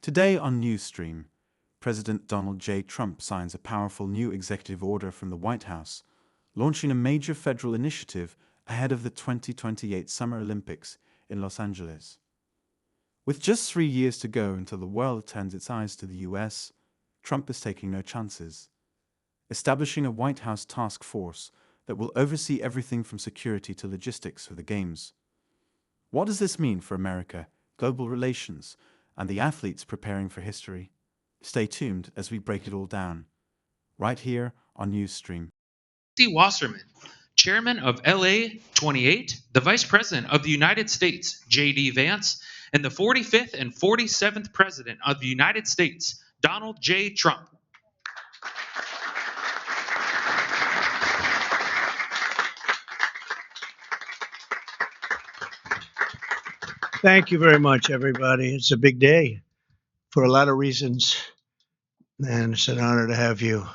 Today on NewsXstreem, President Donald J. Trump signs a powerful new executive order from the White House, launching a major federal initiative ahead of the 2028 Summer Olympics in Los Angeles. With just 3 years to go until the world turns its eyes to the US, Trump is taking no chances, establishing a White House task force that will oversee everything from security to logistics for the Games. What does this mean for America, global relations, and the athletes preparing for history? Stay tuned as we break it all down, right here on NewsXstream. Wasserman, Chairman of LA 28, the Vice President of the United States, J.D. Vance, and the 45th and 47th President of the United States, Donald J. Trump. Thank you very much, everybody. It's a big day for a lot of reasons, and it's an honor to have you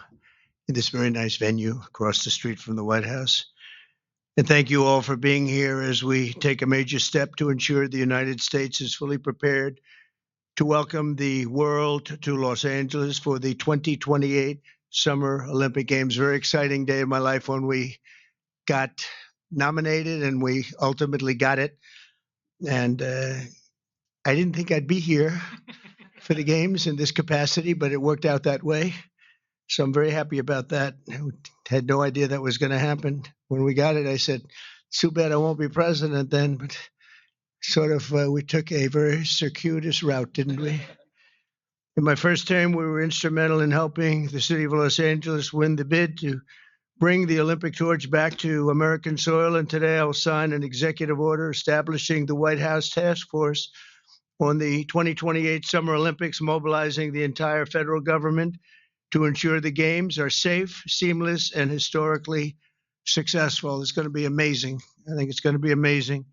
in this very nice venue across the street from the White House. And thank you all for being here as we take a major step to ensure the United States is fully prepared to welcome the world to Los Angeles for the 2028 Summer Olympic Games. Very exciting day in my life when we got nominated and we ultimately got it. And I didn't think I'd be here for the Games in this capacity, but it worked out that way. So I'm very happy about that. I had no idea that was going to happen. When we got it, I said, it's too bad I won't be president then. But sort of we took a very circuitous route, didn't we? In my first term, we were instrumental in helping the city of Los Angeles win the bid to bring the Olympic torch back to American soil. And today I'll sign an executive order establishing the White House task force on the 2028 Summer Olympics, mobilizing the entire federal government to ensure the Games are safe, seamless, and historically successful. It's going to be amazing. I think it's going to be amazing.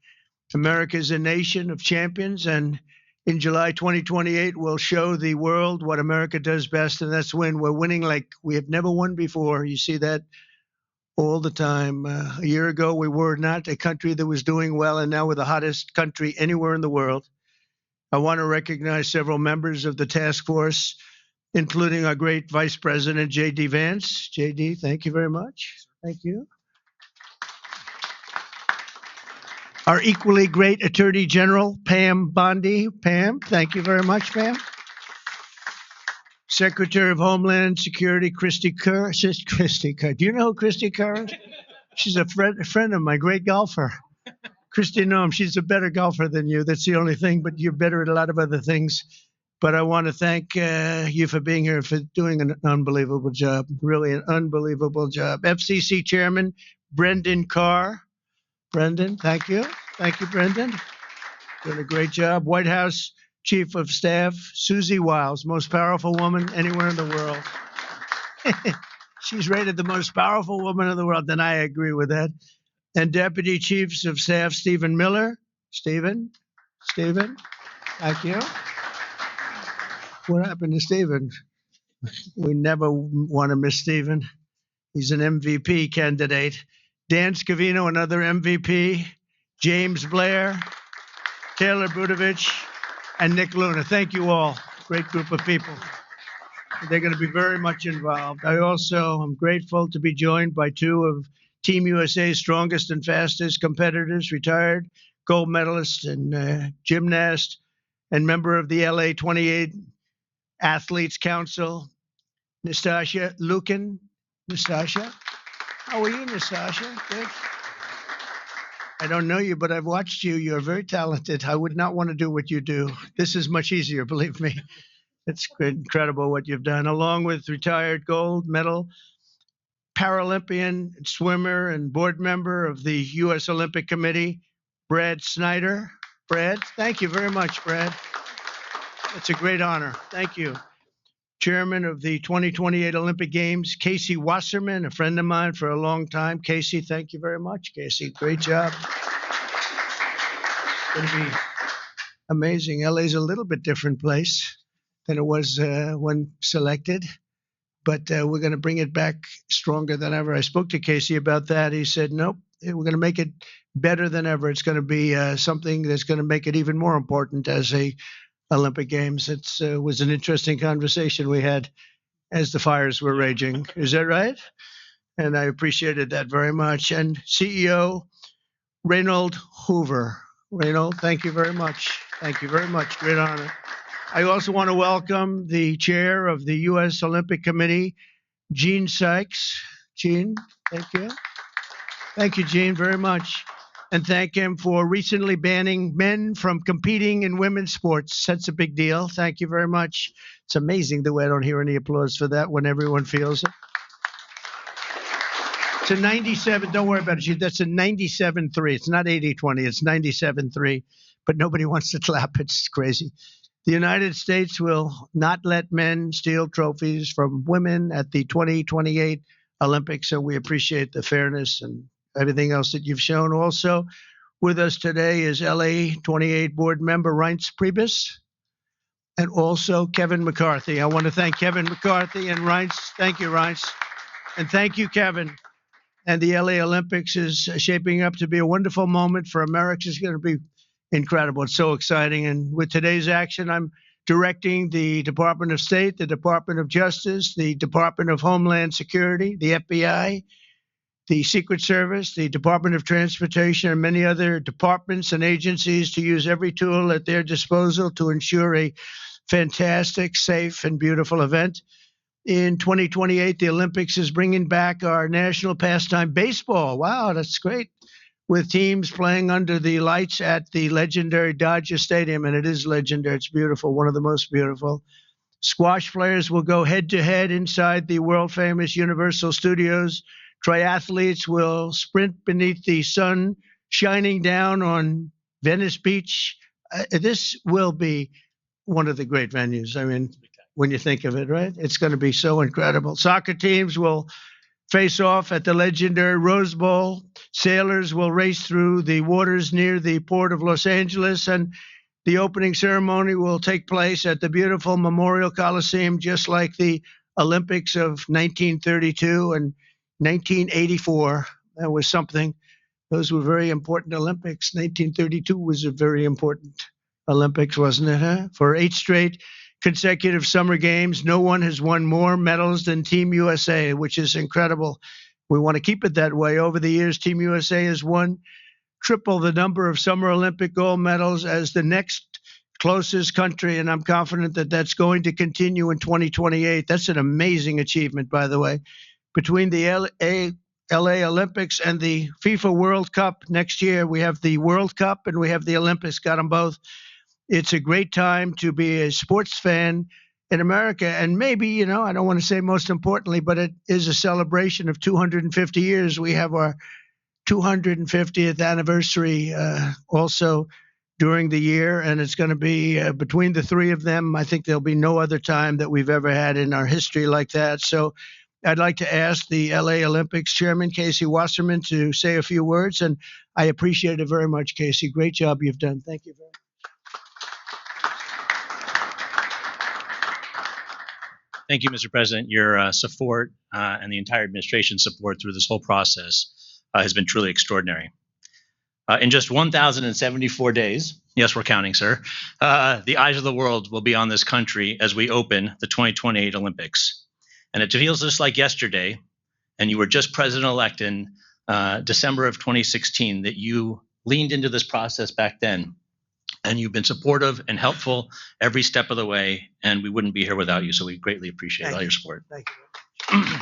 America is a nation of champions, and in July 2028, we'll show the world what America does best, and that's win. We're winning like we have never won before. You see that all the time. A year ago, we were not a country that was doing well, and now we're the hottest country anywhere in the world. I want to recognize several members of the task force, including our great Vice President, J.D. Vance. J.D., thank you very much. Thank you. Our equally great Attorney General, Pam Bondi. Pam, thank you very much, Pam. Secretary of Homeland Security, Christy Kerr. Christy Kerr. Do you know who Christy Kerr is? She's a friend of my, great golfer. Christy Noem, she's a better golfer than you. That's the only thing, but you're better at a lot of other things. But I want to thank you for being here, for doing an unbelievable job, really an unbelievable job. FCC Chairman Brendan Carr. Brendan, thank you. Thank you, Brendan. Doing a great job. White House Chief of Staff Susie Wiles, most powerful woman anywhere in the world. She's rated the most powerful woman in the world, and I agree with that. And Deputy Chiefs of Staff Stephen Miller. Stephen, thank you. What happened to Stephen? We never want to miss Stephen. He's an MVP candidate. Dan Scavino, another MVP. James Blair, Taylor Budovich, and Nick Luna. Thank you all. Great group of people. They're going to be very much involved. I also am grateful to be joined by two of Team USA's strongest and fastest competitors, retired gold medalist and gymnast, and member of the LA 28 Athletes Council, Nastasia Lukin. Nastasia, how are you, Nastasia? Good. I don't know you, but I've watched you. You're very talented. I would not want to do what you do. This is much easier, believe me. It's incredible what you've done, along with retired gold medal Paralympian swimmer and board member of the U.S. Olympic Committee, Brad Snyder. Brad, thank you very much, Brad. It's a great honor. Thank you. Chairman of the 2028 Olympic Games, Casey Wasserman, a friend of mine for a long time. Casey, thank you very much. Casey, great job. It's going to be amazing. LA's a little bit different place than it was when selected, but we're going to bring it back stronger than ever. I spoke to Casey about that. He said, nope, we're going to make it better than ever. It's going to be something that's going to make it even more important as a Olympic Games. It was an interesting conversation we had as the fires were raging. Is that right? And I appreciated that very much. And CEO Reynold Hoover. Reynold, thank you very much. Thank you very much. Great honor. I also want to welcome the chair of the U.S. Olympic Committee, Gene Sykes. Gene, thank you. Thank you, Gene, very much. And thank him for recently banning men from competing in women's sports. That's a big deal. Thank you very much. It's amazing the way I don't hear any applause for that when everyone feels it. It's a 97. Don't worry about it, Gene. That's a 97-3. It's not 80-20. It's 97-3. But nobody wants to clap. It's crazy. The United States will not let men steal trophies from women at the 2028 Olympics, and we appreciate the fairness and everything else that you've shown. Also with us today is LA 28 board member Reince Priebus and also Kevin McCarthy. I want to thank Kevin McCarthy and Reince. Thank you, Reince. And thank you, Kevin. And the LA Olympics is shaping up to be a wonderful moment for America. It's going to be incredible. It's so exciting. And with today's action, I'm directing the Department of State, the Department of Justice, the Department of Homeland Security, the FBI, the Secret Service, the Department of Transportation, and many other departments and agencies to use every tool at their disposal to ensure a fantastic, safe, and beautiful event. In 2028, the Olympics is bringing back our national pastime, baseball. Wow, that's great. With teams playing under the lights at the legendary Dodger Stadium, and it is legendary. It's beautiful, one of the most beautiful. Squash players will go head-to-head inside the world-famous Universal Studios. Triathletes will sprint beneath the sun shining down on Venice Beach. This will be one of the great venues. I mean, when you think of it, right? It's going to be so incredible. Soccer teams will face off at the legendary Rose Bowl. Sailors will race through the waters near the port of Los Angeles, and the opening ceremony will take place at the beautiful Memorial Coliseum, just like the Olympics of 1932 and 1984. That was something. Those were very important Olympics. 1932 was a very important Olympics, wasn't it, huh? For 8 straight consecutive summer games, no one has won more medals than Team USA, which is incredible. We want to keep it that way. Over the years, Team USA has won triple the number of Summer Olympic gold medals as the next closest country, and I'm confident that that's going to continue in 2028. That's an amazing achievement, by the way. Between the LA Olympics and the FIFA World Cup next year, we have the World Cup and we have the Olympics, got them both. It's a great time to be a sports fan in America. And maybe, I don't want to say most importantly, but it is a celebration of 250 years. We have our 250th anniversary also during the year. And it's going to be between the three of them. I think there'll be no other time that we've ever had in our history like that. So I'd like to ask the LA Olympics Chairman, Casey Wasserman, to say a few words. And I appreciate it very much, Casey. Great job you've done. Thank you very much. Thank you, Mr. President. Your support and the entire administration's support through this whole process has been truly extraordinary. In just 1,074 days, yes, we're counting, sir, the eyes of the world will be on this country as we open the 2028 Olympics. And it feels just like yesterday, and you were just president-elect in December of 2016, that you leaned into this process back then. And you've been supportive and helpful every step of the way, and we wouldn't be here without you. So we greatly appreciate all your support. Thank you.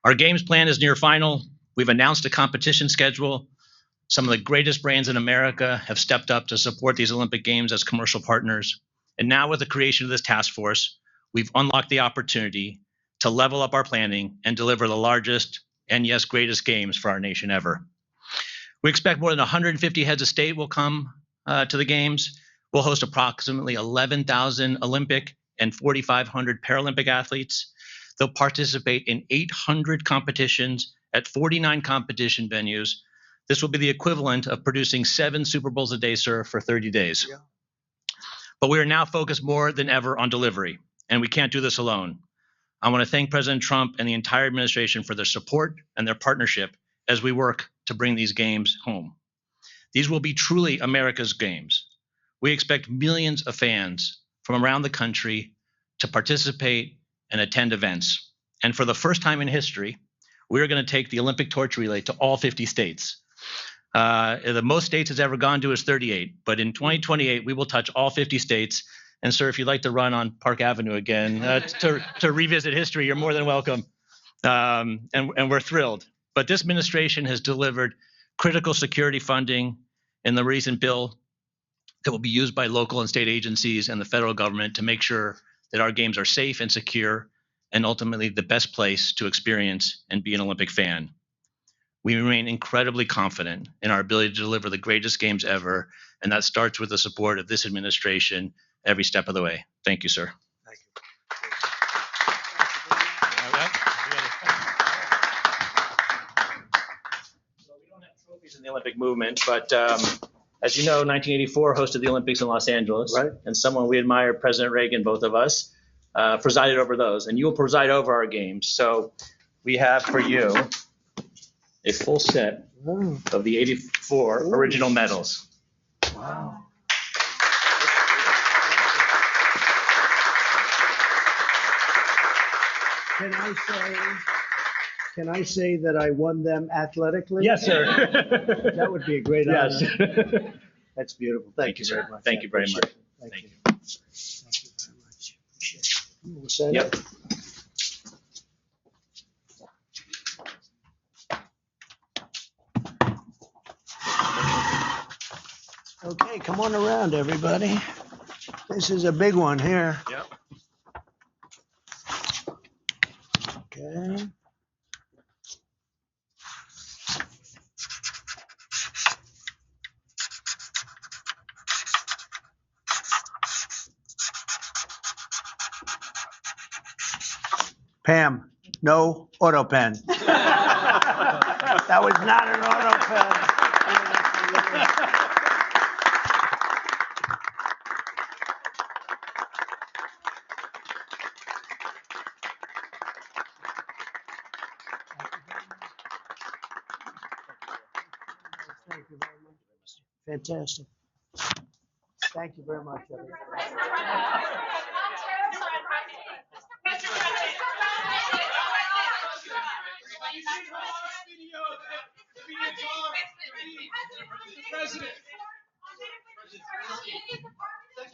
Our games plan is near final. We've announced a competition schedule. Some of the greatest brands in America have stepped up to support these Olympic Games as commercial partners. And now with the creation of this task force, we've unlocked the opportunity to level up our planning and deliver the largest and, yes, greatest games for our nation ever. We expect more than 150 heads of state will come to the Games. We'll host approximately 11,000 Olympic and 4,500 Paralympic athletes. They'll participate in 800 competitions at 49 competition venues. This will be the equivalent of producing 7 Super Bowls a day, sir, for 30 days. Yeah. But we are now focused more than ever on delivery, and we can't do this alone. I want to thank President Trump and the entire administration for their support and their partnership as we work to bring these games home. These will be truly America's games. We expect millions of fans from around the country to participate and attend events. And for the first time in history, we're going to take the Olympic torch relay to all 50 states. The most states it's ever gone to is 38, but in 2028, we will touch all 50 states. And sir, if you'd like to run on Park Avenue again to revisit history, you're more than welcome. And we're thrilled. But this administration has delivered critical security funding in the recent bill that will be used by local and state agencies and the federal government to make sure that our games are safe and secure and ultimately the best place to experience and be an Olympic fan. We remain incredibly confident in our ability to deliver the greatest games ever, and that starts with the support of this administration every step of the way. Thank you, sir. Thank you. So we don't have trophies in the Olympic movement, but as you know, 1984 hosted the Olympics in Los Angeles, Right. And someone we admire, President Reagan, both of us, presided over those, and you will preside over our games. So we have for you a full set of the 84 original medals. Wow. Can I say that I won them athletically? Yes, sir. That would be a great honor. Yes. That's beautiful. Thank you very sir. much. Thank you very much. Thank Thank you. you. Thank you very much. Appreciate it. We'll sign Yep. it. Okay, come on around, everybody. This is a big one here. Yep. Okay. Pam, no auto pen. That was not an auto pen. Thank you very much. Fantastic. Thank you very much, everybody.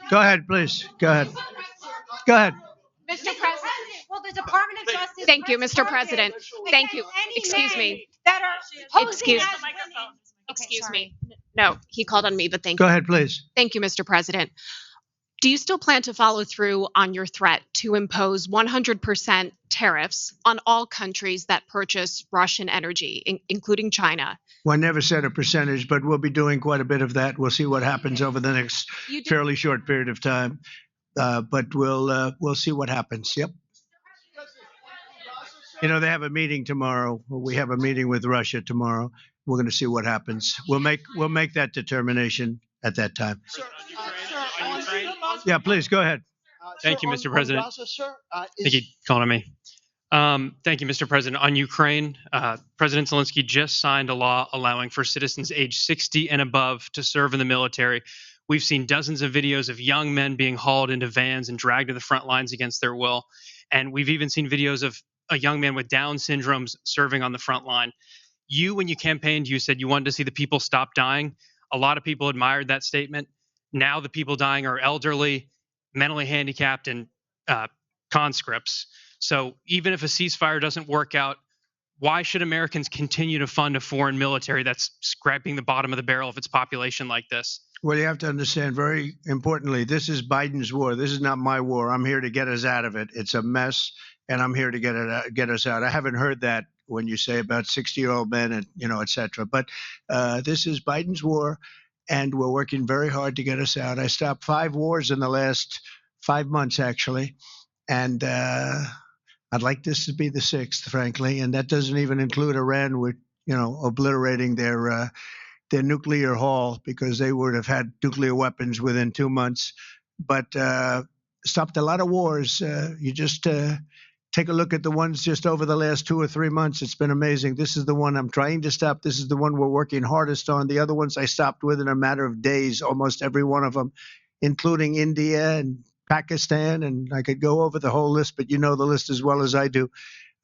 Go ahead, please. Go ahead. Go ahead. Mr. President, well, the Department of Justice. Thank you, Mr. President. Thank you. Excuse me. That are posing Excuse- as women. Excuse me. No, he called on me, but thank Go you. ahead, please. Thank you, Mr. President. Do you still plan to follow through on your threat to impose 100% tariffs on all countries that purchase Russian energy, including China? Well, I never said a percentage, but we'll be doing quite a bit of that. We'll see what happens over the next You did- fairly short period of time. But we'll see what happens. Yep. You know, they have a meeting tomorrow. We have a meeting with Russia tomorrow. We're going to see what happens. We'll make that determination at that time. Yeah, please go ahead. Thank you, Mr. President. Thank you, calling on me. Thank you, Mr. President. On Ukraine, President Zelensky just signed a law allowing for citizens age 60 and above to serve in the military. We've seen dozens of videos of young men being hauled into vans and dragged to the front lines against their will. And we've even seen videos of a young man with Down syndrome serving on the front line. When you campaigned, you said you wanted to see the people stop dying. A lot of people admired that statement. Now the people dying are elderly, mentally handicapped, and conscripts. So even if a ceasefire doesn't work out, why should Americans continue to fund a foreign military that's scraping the bottom of the barrel of its population like this? Well, you have to understand very importantly, this is Biden's war. This is not my war. I'm here to get us out of it. It's a mess, and I'm here to get us out. I haven't heard that when you say about 60-year-old men and, et cetera. But this is Biden's war, and we're working very hard to get us out. I stopped 5 wars in the last 5 months, actually, and I'd like this to be the 6th, frankly, and that doesn't even include Iran with, obliterating their nuclear haul, because they would have had nuclear weapons within 2 months. But stopped a lot of wars. You just take a look at the ones just over the last 2 or 3 months. It's been amazing. This is the one I'm trying to stop. This is the one we're working hardest on. The other ones I stopped within a matter of days, almost every one of them, including India and Pakistan. And I could go over the whole list, but you know the list as well as I do.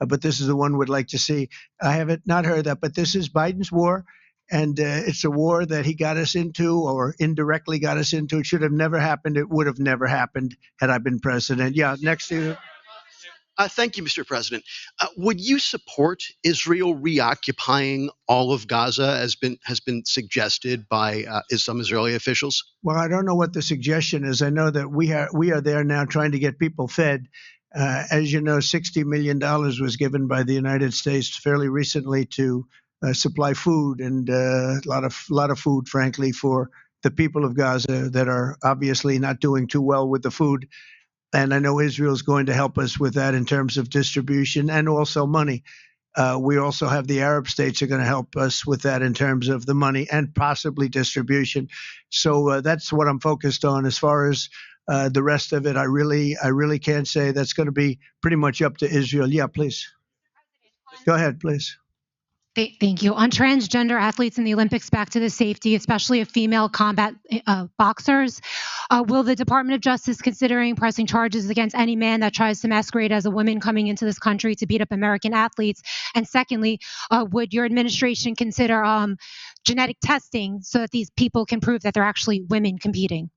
But this is the one we'd like to see. I haven't not heard that, but this is Biden's war. And it's a war that he got us into or indirectly got us into. It should have never happened. It would have never happened had I been president. Yeah, next to you. Thank you, Mr. President. Would you support Israel reoccupying all of Gaza, as has been suggested by some Israeli officials? Well, I don't know what the suggestion is. I know that we are there now trying to get people fed. As you know, $60 million was given by the United States fairly recently to supply food and a lot of food, frankly, for the people of Gaza that are obviously not doing too well with the food. And I know Israel is going to help us with that in terms of distribution and also money. We also have the Arab states are going to help us with that in terms of the money and possibly distribution. So that's what I'm focused on. As far as the rest of it, I really can't say. That's going to be pretty much up to Israel. Yeah, please. Go ahead, please. Thank you. On transgender athletes in the Olympics, back to the safety, especially of female combat boxers, will the Department of Justice considering pressing charges against any man that tries to masquerade as a woman coming into this country to beat up American athletes? And secondly, would your administration consider genetic testing so that these people can prove that they're actually women competing?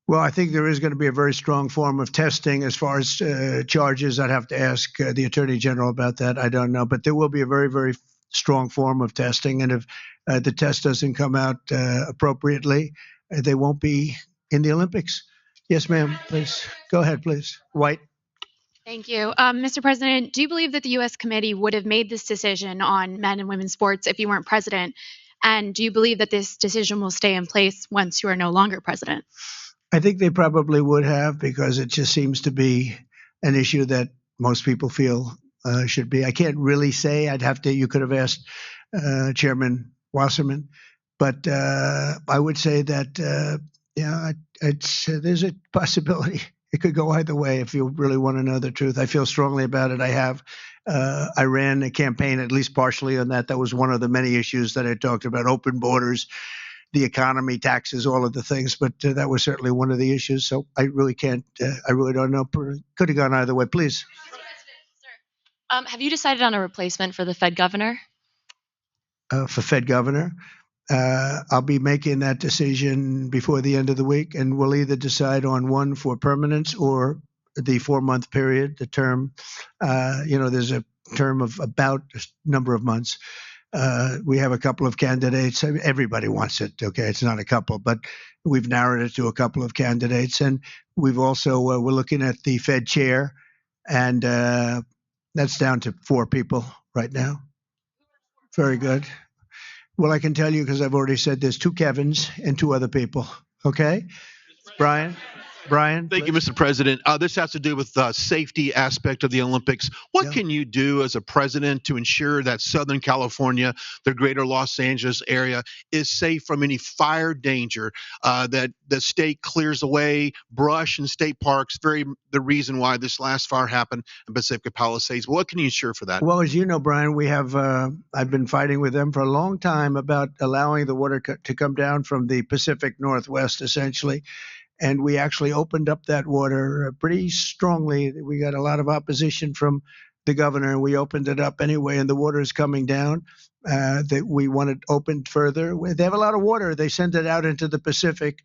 Well, I think there is going to be a very strong form of testing. As far as charges, I'd have to ask the Attorney General about that. I don't know. But there will be a very, very strong form of testing. And if the test doesn't come out appropriately, they won't be in the Olympics. Yes, ma'am, please. Go ahead, please. White. Thank you. Mr. President, do you believe that the U.S. committee would have made this decision on men and women's sports if you weren't president? And do you believe that this decision will stay in place once you are no longer president? I think they probably would have, because it just seems to be an issue that most people feel should be. I can't really say. You could have asked Chairman Wasserman, but I would say that, there's a possibility. It could go either way if you really want to know the truth. I feel strongly about it. I ran a campaign, at least partially on that. That was one of the many issues that I talked about: open borders, the economy, taxes, all of the things. But that was certainly one of the issues. So I really can't. I really don't know. Could have gone either way. Please. Have you decided on a replacement for the Fed governor? For Fed governor, I'll be making that decision before the end of the week, and we'll either decide on one for permanence or the 4-month period, the term. There's a term of about a number of months. We have a couple of candidates. Everybody wants it. Okay, it's not a couple, but we've narrowed it to a couple of candidates, and we've also we're looking at the Fed chair, and that's down to 4 people right now. Very good. Well, I can tell you, because I've already said there's 2 Kevins and 2 other people. Okay, Brian. Thank you, Mr. President. This has to do with the safety aspect of the Olympics. What can you do as a president to ensure that Southern California, the greater Los Angeles area, is safe from any fire danger, that the state clears away brush in state parks? The reason why this last fire happened in Pacific Palisades. What can you ensure for that? Well, as you know, Brian, we have I've been fighting with them for a long time about allowing the water to come down from the Pacific Northwest, essentially. And we actually opened up that water pretty strongly. We got a lot of opposition from the governor, and we opened it up anyway, and the water is coming down. That we want it opened further. They have a lot of water. They send it out into the Pacific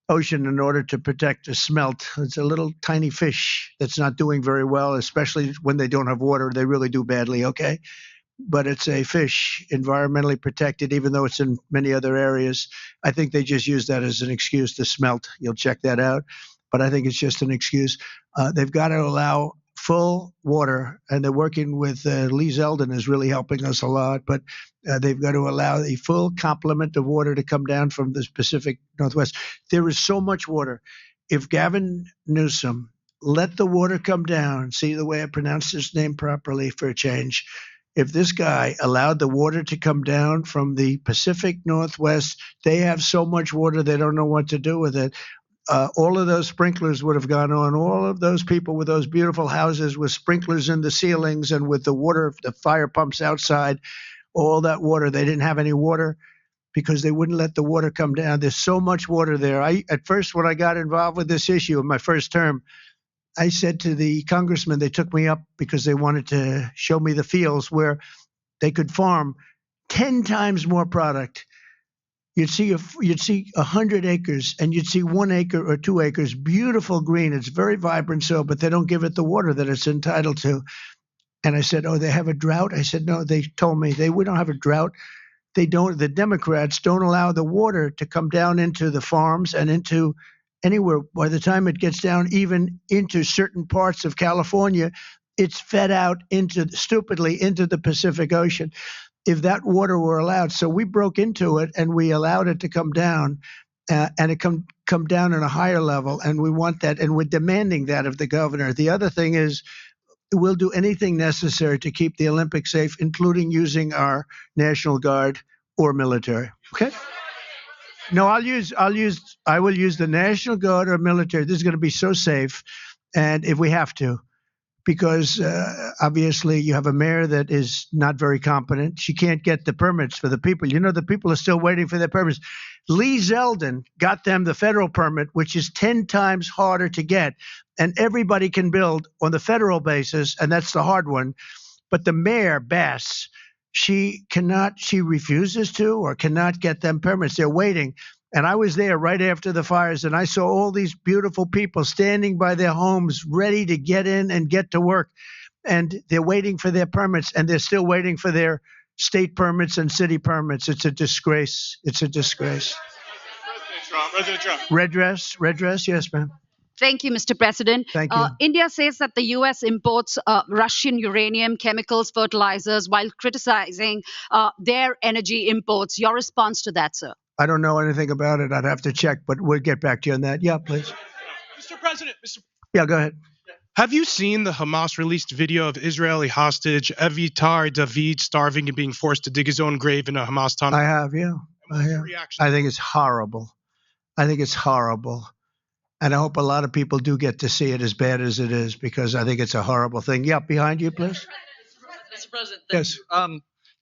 Ocean in order to protect the smelt. It's a little tiny fish that's not doing very well, especially when they don't have water. They really do badly, okay? But it's a fish, environmentally protected, even though it's in many other areas. I think they just use that as an excuse to smelt. You'll check that out. But I think it's just an excuse. They've got to allow full water, and they're working with Lee Zeldin is really helping us a lot. But they've got to allow a full complement of water to come down from the Pacific Northwest. There is so much water. If Gavin Newsom let the water come down, see the way I pronounced his name properly for a change, if this guy allowed the water to come down from the Pacific Northwest, they have so much water they don't know what to do with it. all of those sprinklers would have gone on. All of those people with those beautiful houses with sprinklers in the ceilings and with the water, the fire pumps outside, all that water. They didn't have any water because they wouldn't let the water come down. There's so much water there. At first, when I got involved with this issue in my first term, I said to the congressman, they took me up because they wanted to show me the fields where they could farm 10 times more product. You'd see 100 acres, and you'd see 1 acre or 2 acres, beautiful green. It's very vibrant soil, but they don't give it the water that it's entitled to. And I said, "Oh, they have a drought?" I said, "No." They told me we don't have a drought. They don't. The Democrats don't allow the water to come down into the farms and into anywhere. By the time it gets down even into certain parts of California, it's fed out stupidly into the Pacific Ocean. If that water were allowed, so we broke into it and we allowed it to come down, and it come down at a higher level, and we want that, and we're demanding that of the governor. The other thing is, we'll do anything necessary to keep the Olympics safe, including using our National Guard or military. Okay? No, I will use the National Guard or military. This is going to be so safe, and if we have to, because obviously you have a mayor that is not very competent. She can't get the permits for the people. You know, the people are still waiting for their permits. Lee Zeldin got them the federal permit, which is 10 times harder to get, and everybody can build on the federal basis, and that's the hard one. But the mayor, Bass, she refuses to or cannot get them permits. They're waiting. And I was there right after the fires, and I saw all these beautiful people standing by their homes ready to get in and get to work. And they're waiting for their permits, and they're still waiting for their state permits and city permits. It's a disgrace. It's a disgrace. President Trump. Redress, yes, ma'am. Thank you, Mr. President. Thank you. India says that the U.S. imports Russian uranium, chemicals, fertilizers, while criticizing their energy imports. Your response to that, sir? I don't know anything about it. I'd have to check, but we'll get back to you on that. Yeah, please. Mr. President, Yeah, go ahead. have you seen the Hamas released video of Israeli hostage Avitar David starving and being forced to dig his own grave in a Hamas tunnel? I have, yeah. I have. Reaction? I think it's horrible. And I hope a lot of people do get to see it, as bad as it is, because I think it's a horrible thing. Yeah, behind you, please. Mr. President, Yes.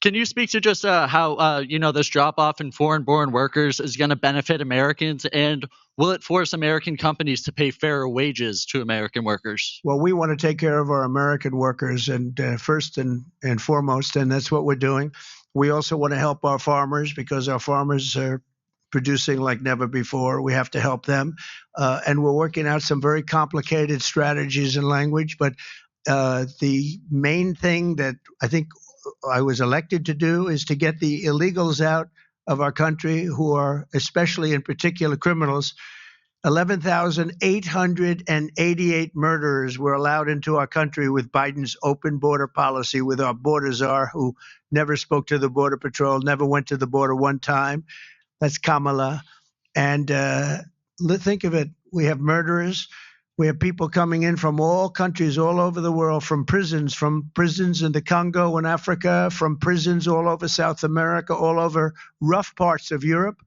can you speak to just how this drop-off in foreign-born workers is going to benefit Americans, and will it force American companies to pay fairer wages to American workers? Well, we want to take care of our American workers, and first and foremost, and that's what we're doing. We also want to help our farmers, because our farmers are producing like never before. We have to help them, and we're working out some very complicated strategies and language. But the main thing that I think I was elected to do is to get the illegals out of our country, who are especially in particular criminals. 11,888 murderers were allowed into our country with Biden's open border policy, with our border czar, who never spoke to the Border Patrol, never went to the border one time. That's Kamala. And think of it. We have murderers. We have people coming in from all countries all over the world, from prisons in the Congo and Africa, from prisons all over South America, all over rough parts of Europe,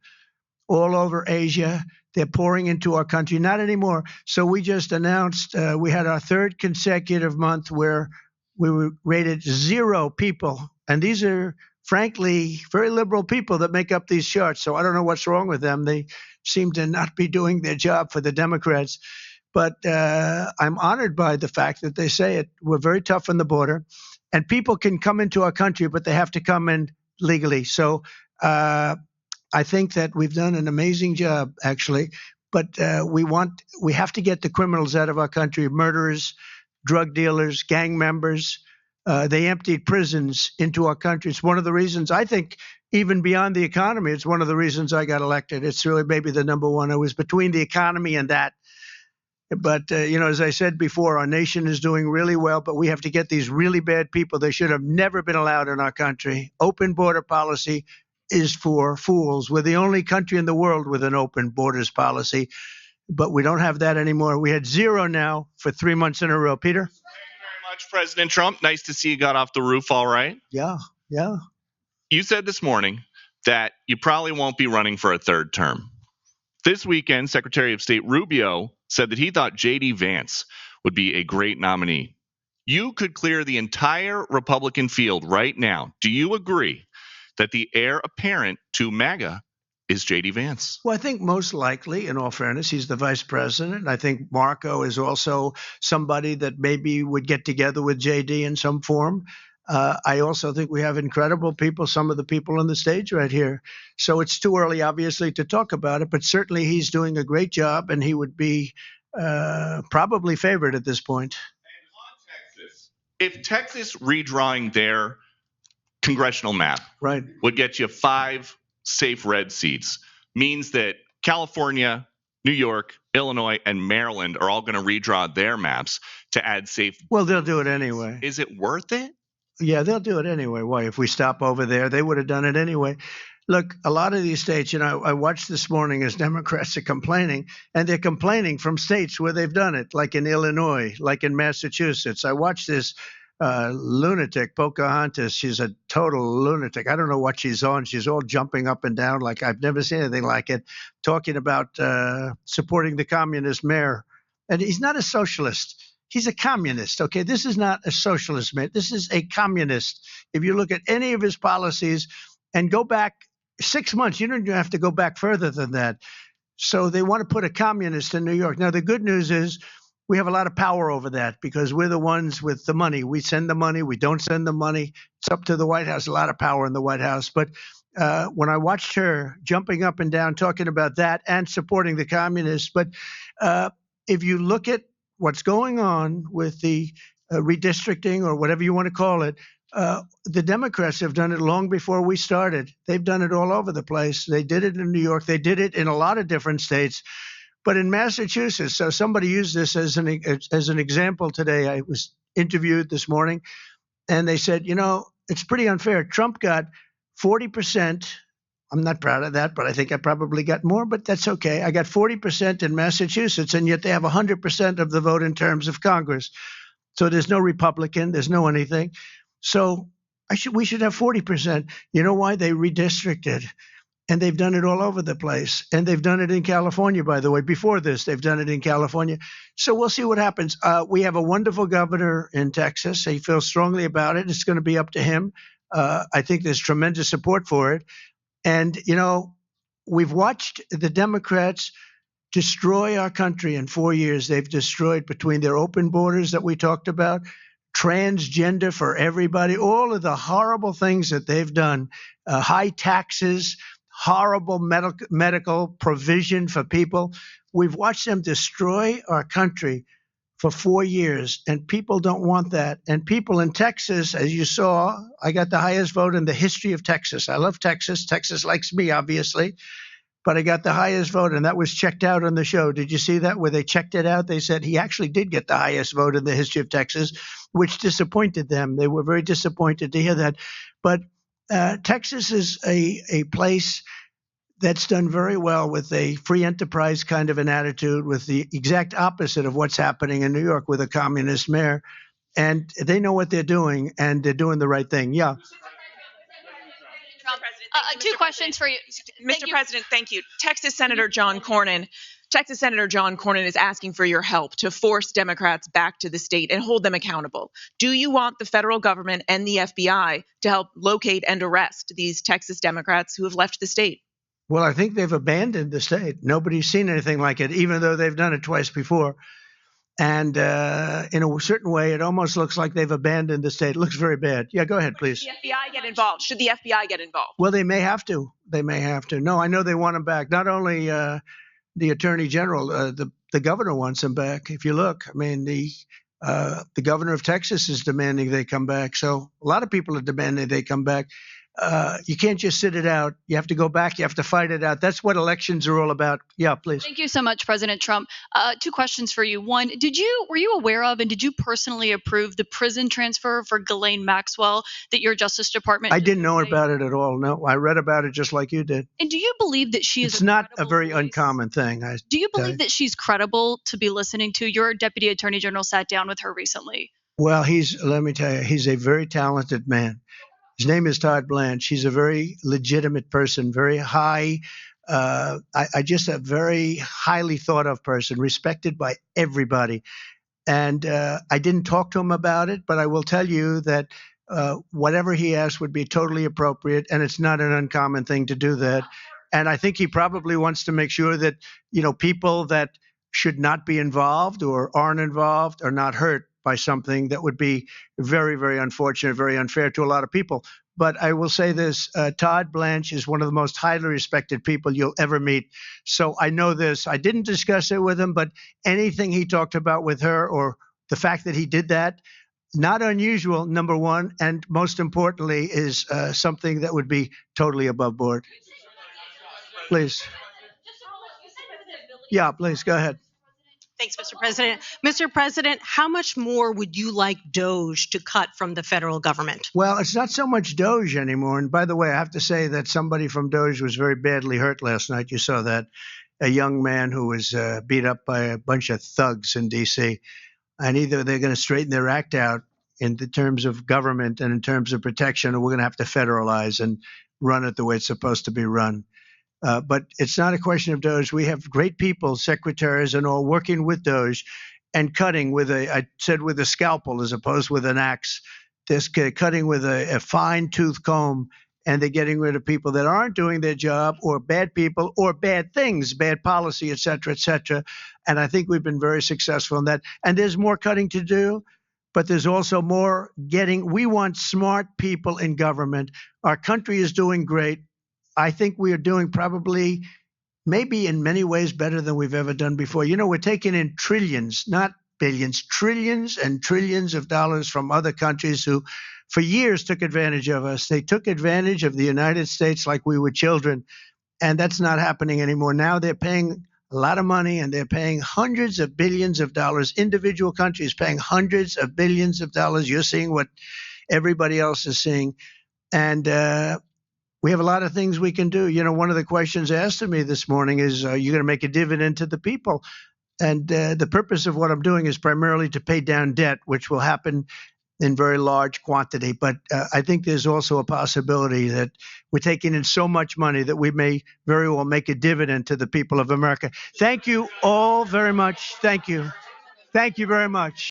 all over Asia. They're pouring into our country. Not anymore. So we just announced we had our third consecutive month where we were rated 0 people. And these are, frankly, very liberal people that make up these charts. So I don't know what's wrong with them. They seem to not be doing their job for the Democrats. But I'm honored by the fact that they say it. We're very tough on the border, and people can come into our country, but they have to come in legally. So I think that we've done an amazing job, actually. But we have to get the criminals out of our country: murderers, drug dealers, gang members. They emptied prisons into our country. It's one of the reasons, I think, even beyond the economy, it's one of the reasons I got elected. It's really maybe the number one. I was between the economy and that. But, as I said before, our nation is doing really well, but we have to get these really bad people. They should have never been allowed in our country. Open border policy is for fools. We're the only country in the world with an open borders policy, but we don't have that anymore. We had 0 now for 3 months in a row. Peter? Thank you very much, President Trump. Nice to see you got off the roof all right. Yeah. You said this morning that you probably won't be running for a third term. This weekend, Secretary of State Rubio said that he thought J.D. Vance would be a great nominee. You could clear the entire Republican field right now. Do you agree that the heir apparent to MAGA is J.D. Vance? Well, I think most likely, in all fairness, he's the vice president. I think Marco is also somebody that maybe would get together with JD in some form. I also think we have incredible people, some of the people on the stage right here. So it's too early, obviously, to talk about it, but certainly he's doing a great job, and he would be probably favored at this point. And on Texas, if Texas redrawing their congressional map Right. would get you 5 safe red seats, means that California, New York, Illinois, and Maryland are all going to redraw their maps to add safe. Well, they'll do it anyway. Is it worth it? Yeah, they'll do it anyway. Why? If we stop over there, they would have done it anyway. Look, a lot of these states, I watched this morning as Democrats are complaining, and they're complaining from states where they've done it, like in Illinois, like in Massachusetts. I watched this lunatic, Pocahontas. She's a total lunatic. I don't know what she's on. She's all jumping up and down like I've never seen anything like it, talking about supporting the communist mayor. And he's not a socialist. He's a communist, okay? This is not a socialist, man. This is a communist. If you look at any of his policies and go back 6 months, you don't even have to go back further than that. So they want to put a communist in New York. Now, the good news is we have a lot of power over that because we're the ones with the money. We send the money. We don't send the money. It's up to the White House, a lot of power in the White House. But when I watched her jumping up and down, talking about that and supporting the communists, but if you look at what's going on with the redistricting or whatever you want to call it, the Democrats have done it long before we started. They've done it all over the place. They did it in New York. They did it in a lot of different states. But in Massachusetts, so somebody used this as an example today. I was interviewed this morning, and they said, it's pretty unfair. Trump got 40%. I'm not proud of that, but I think I probably got more, but that's okay. I got 40% in Massachusetts, and yet they have 100% of the vote in terms of Congress. So there's no Republican, there's no anything. So we should have 40%. You know why? They redistricted, and they've done it all over the place. And they've done it in California, by the way. Before this, they've done it in California. So we'll see what happens. We have a wonderful governor in Texas. He feels strongly about it. It's going to be up to him. I think there's tremendous support for it. And, we've watched the Democrats destroy our country in 4 years. They've destroyed between their open borders that we talked about, transgender for everybody, all of the horrible things that they've done, high taxes, horrible medical provision for people. We've watched them destroy our country for 4 years, and people don't want that. And people in Texas, as you saw, I got the highest vote in the history of Texas. I love Texas. Texas likes me, obviously, but I got the highest vote, and that was checked out on the show. Did you see that where they checked it out? They said he actually did get the highest vote in the history of Texas, which disappointed them. They were very disappointed to hear that. But Texas is a place that's done very well with a free enterprise kind of an attitude, with the exact opposite of what's happening in New York with a communist mayor. And they know what they're doing, and they're doing the right thing. Yeah. Two questions for you. Mr. President, thank you. Texas Senator John Cornyn is asking for your help to force Democrats back to the state and hold them accountable. Do you want the federal government and the FBI to help locate and arrest these Texas Democrats who have left the state? Well, I think they've abandoned the state. Nobody's seen anything like it, even though they've done it twice before. And in a certain way, it almost looks like they've abandoned the state. It looks very bad. Yeah, go ahead, please. Should the FBI get involved? Should the FBI get involved? Well, they may have to. No, I know they want them back. Not only the attorney general, the governor wants them back. If you look, I mean, the governor of Texas is demanding they come back. So a lot of people are demanding they come back. You can't just sit it out. You have to go back. You have to fight it out. That's what elections are all about. Yeah, please. Thank you so much, President Trump. Two questions for you. One, were you aware of and did you personally approve the prison transfer for Ghislaine Maxwell that your Justice Department? I didn't know about it at all. No, I read about it just like you did. And do you believe that she is? It's not a very uncommon thing. Do you believe that she's credible to be listening to? Your Deputy Attorney General sat down with her recently. Well, let me tell you, he's a very talented man. His name is Todd Blanche. He's a very legitimate person, very high I just a very highly thought of person, respected by everybody. And I didn't talk to him about it, but I will tell you that whatever he asked would be totally appropriate, and it's not an uncommon thing to do that. And I think he probably wants to make sure that, people that should not be involved or aren't involved are not hurt by something that would be very, very unfortunate, very unfair to a lot of people. But I will say this, Todd Blanche is one of the most highly respected people you'll ever meet. So I know this. I didn't discuss it with him, but anything he talked about with her, or the fact that he did that, not unusual, number one, and most importantly is something that would be totally above board. Please. Yeah, please, go ahead. Thanks, Mr. President. Mr. President, how much more would you like DOGE to cut from the federal government? Well, it's not so much DOGE anymore. And by the way, I have to say that somebody from DOGE was very badly hurt last night. You saw that. A young man who was beat up by a bunch of thugs in D.C. And either they're going to straighten their act out in the terms of government and in terms of protection, or we're going to have to federalize and run it the way it's supposed to be run. But it's not a question of DOGE. We have great people, secretaries and all, working with DOGE and cutting with I said with a scalpel as opposed with an axe. They're cutting with a fine-tooth comb, and they're getting rid of people that aren't doing their job, or bad people, or bad things, bad policy, et cetera, et cetera. And I think we've been very successful in that. And there's more cutting to do, but there's also more getting. We want smart people in government. Our country is doing great. I think we are doing probably, maybe in many ways, better than we've ever done before. We're taking in trillions, not billions, trillions and trillions of dollars from other countries who for years took advantage of us. They took advantage of the United States like we were children, and that's not happening anymore. Now they're paying a lot of money, and they're paying hundreds of billions of dollars. Individual countries paying hundreds of billions of dollars. You're seeing what everybody else is seeing. And we have a lot of things we can do. One of the questions asked of me this morning is, are you going to make a dividend to the people? And the purpose of what I'm doing is primarily to pay down debt, which will happen in very large quantity. But I think there's also a possibility that we're taking in so much money that we may very well make a dividend to the people of America. Thank you all very much. Thank you. Thank you very much.